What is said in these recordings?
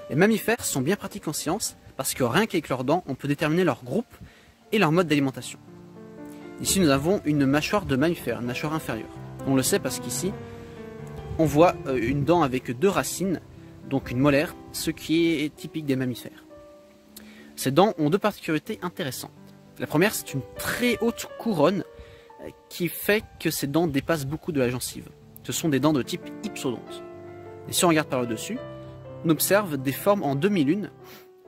Les mammifères sont bien pratiques en science parce que rien qu'avec leurs dents, on peut déterminer leur groupe et leur mode d'alimentation. Ici, nous avons une mâchoire de mammifère, une mâchoire inférieure. On le sait parce qu'ici, on voit une dent avec deux racines, donc une molaire, ce qui est typique des mammifères. Ces dents ont deux particularités intéressantes. La première, c'est une très haute couronne qui fait que ces dents dépassent beaucoup de la gencive. Ce sont des dents de type hypsodonte. Et si on regarde par le dessus, on observe des formes en demi-lune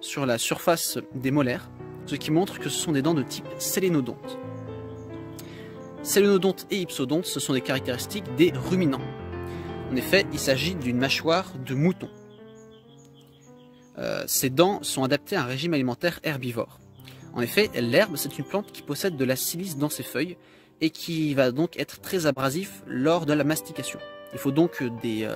sur la surface des molaires, ce qui montre que ce sont des dents de type sélénodonte. Sélénodonte et hypsodonte, ce sont des caractéristiques des ruminants. En effet, il s'agit d'une mâchoire de mouton. Ces dents sont adaptées à un régime alimentaire herbivore. En effet, l'herbe, c'est une plante qui possède de la silice dans ses feuilles et qui va donc être très abrasif lors de la mastication. Il faut donc une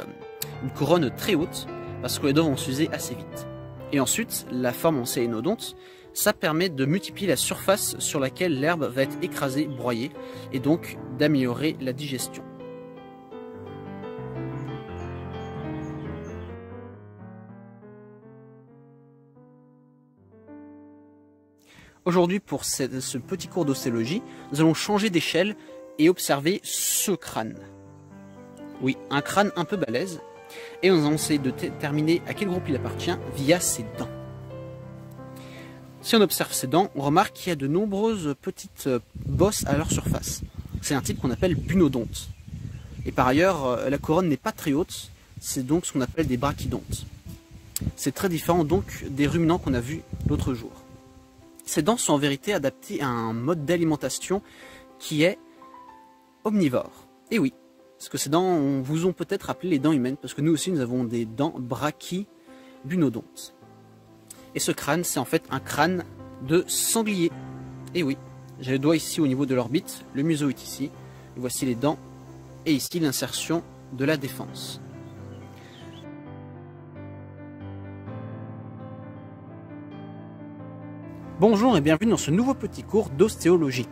couronne très haute parce que les dents vont s'user assez vite. Et ensuite, la forme en sélénodonte, ça permet de multiplier la surface sur laquelle l'herbe va être écrasée, broyée, et donc d'améliorer la digestion. Aujourd'hui, pour ce petit cours d'ostéologie, nous allons changer d'échelle et observer ce crâne. Oui, un crâne un peu balèze, et nous allons essayer de déterminer à quel groupe il appartient via ses dents. Si on observe ses dents, on remarque qu'il y a de nombreuses petites bosses à leur surface. C'est un type qu'on appelle bunodonte. Et par ailleurs, la couronne n'est pas très haute, c'est donc ce qu'on appelle des brachydontes. C'est très différent donc des ruminants qu'on a vus l'autre jour. Ces dents sont en vérité adaptées à un mode d'alimentation qui est omnivore. Et oui, parce que ces dents vous ont peut-être appelé les dents humaines, parce que nous aussi nous avons des dents brachybunodontes. Et ce crâne, c'est en fait un crâne de sanglier. Et oui, j'ai le doigt ici au niveau de l'orbite, le museau est ici, et voici les dents, et ici l'insertion de la défense. Bonjour et bienvenue dans ce nouveau petit cours d'ostéologie.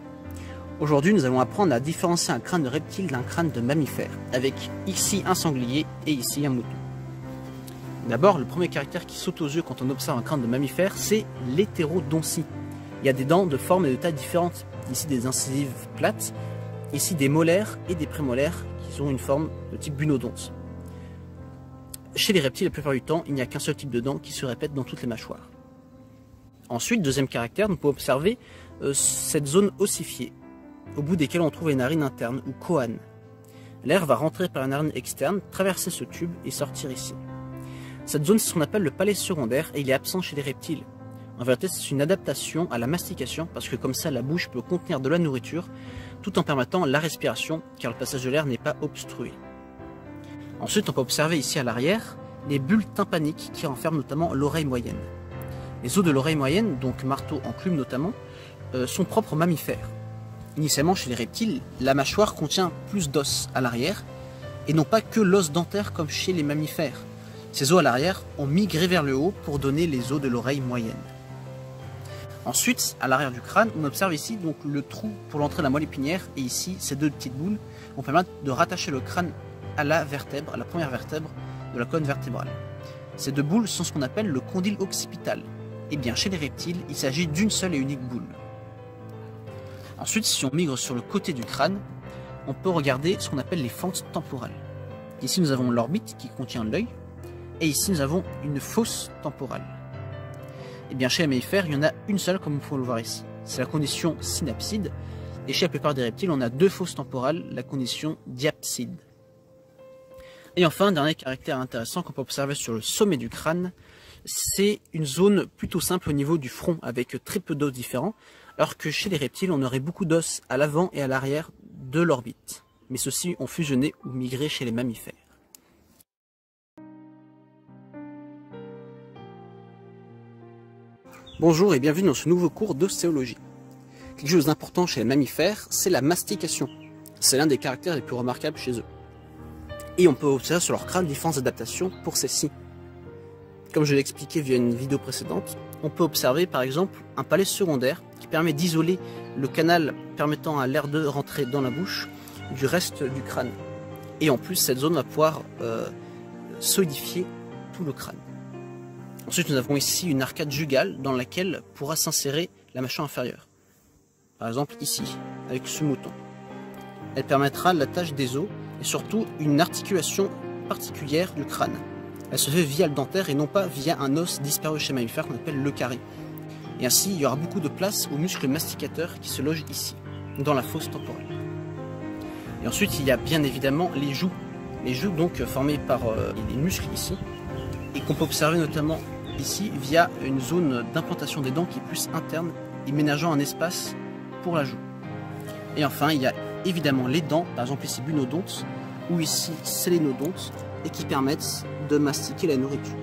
Aujourd'hui, nous allons apprendre à différencier un crâne de reptile d'un crâne de mammifère, avec ici un sanglier et ici un mouton. D'abord, le premier caractère qui saute aux yeux quand on observe un crâne de mammifère, c'est l'hétérodontie. Il y a des dents de forme et de taille différentes. Ici des incisives plates, ici des molaires et des prémolaires qui ont une forme de type bunodonte. Chez les reptiles, la plupart du temps, il n'y a qu'un seul type de dents qui se répète dans toutes les mâchoires. Ensuite, deuxième caractère, nous pouvons observer cette zone ossifiée, au bout desquelles on trouve les narines internes ou coanes. L'air va rentrer par la narine externe, traverser ce tube et sortir ici. Cette zone, c'est ce qu'on appelle le palais secondaire et il est absent chez les reptiles. En vérité, c'est une adaptation à la mastication parce que comme ça, la bouche peut contenir de la nourriture tout en permettant la respiration car le passage de l'air n'est pas obstrué. Ensuite, on peut observer ici à l'arrière les bulles tympaniques qui renferment notamment l'oreille moyenne. Les os de l'oreille moyenne, donc marteau, enclume notamment, sont propres aux mammifères. Initialement, chez les reptiles, la mâchoire contient plus d'os à l'arrière, et non pas que l'os dentaire comme chez les mammifères. Ces os à l'arrière ont migré vers le haut pour donner les os de l'oreille moyenne. Ensuite, à l'arrière du crâne, on observe ici donc le trou pour l'entrée de la moelle épinière, et ici, ces deux petites boules vont permettre de rattacher le crâne à la vertèbre, à la première vertèbre de la colonne vertébrale. Ces deux boules sont ce qu'on appelle le condyle occipital. Eh bien, chez les reptiles, il s'agit d'une seule et unique boule. Ensuite, si on migre sur le côté du crâne, on peut regarder ce qu'on appelle les fentes temporales. Ici, nous avons l'orbite qui contient l'œil, et ici, nous avons une fosse temporale. Eh bien, chez les mammifères, il y en a une seule, comme vous pouvez le voir ici. C'est la condition synapside, et chez la plupart des reptiles, on a deux fosses temporales, la condition diapside. Et enfin, un dernier caractère intéressant qu'on peut observer sur le sommet du crâne, c'est une zone plutôt simple au niveau du front avec très peu d'os différents, alors que chez les reptiles on aurait beaucoup d'os à l'avant et à l'arrière de l'orbite. Mais ceux-ci ont fusionné ou migré chez les mammifères. Bonjour et bienvenue dans ce nouveau cours d'ostéologie. Quelque chose d'important chez les mammifères, c'est la mastication. C'est l'un des caractères les plus remarquables chez eux. Et on peut observer sur leur crâne différentes adaptations pour celles-ci. Comme je l'ai expliqué via une vidéo précédente, on peut observer par exemple un palais secondaire qui permet d'isoler le canal permettant à l'air de rentrer dans la bouche du reste du crâne. Et en plus, cette zone va pouvoir solidifier tout le crâne. Ensuite, nous avons ici une arcade jugale dans laquelle pourra s'insérer la mâchoire inférieure. Par exemple ici, avec ce mouton. Elle permettra l'attache des os et surtout une articulation particulière du crâne. Elle se fait via le dentaire et non pas via un os disparu chez mammifère qu'on appelle le carré. Et ainsi, il y aura beaucoup de place aux muscles masticateurs qui se logent ici, dans la fosse temporelle. Et ensuite, il y a bien évidemment les joues. Les joues donc formées par les muscles ici et qu'on peut observer notamment ici via une zone d'implantation des dents qui est plus interne et ménageant un espace pour la joue. Et enfin, il y a évidemment les dents, par exemple ici bunodontes ou ici sélénodontes, et qui permettent de mastiquer la nourriture.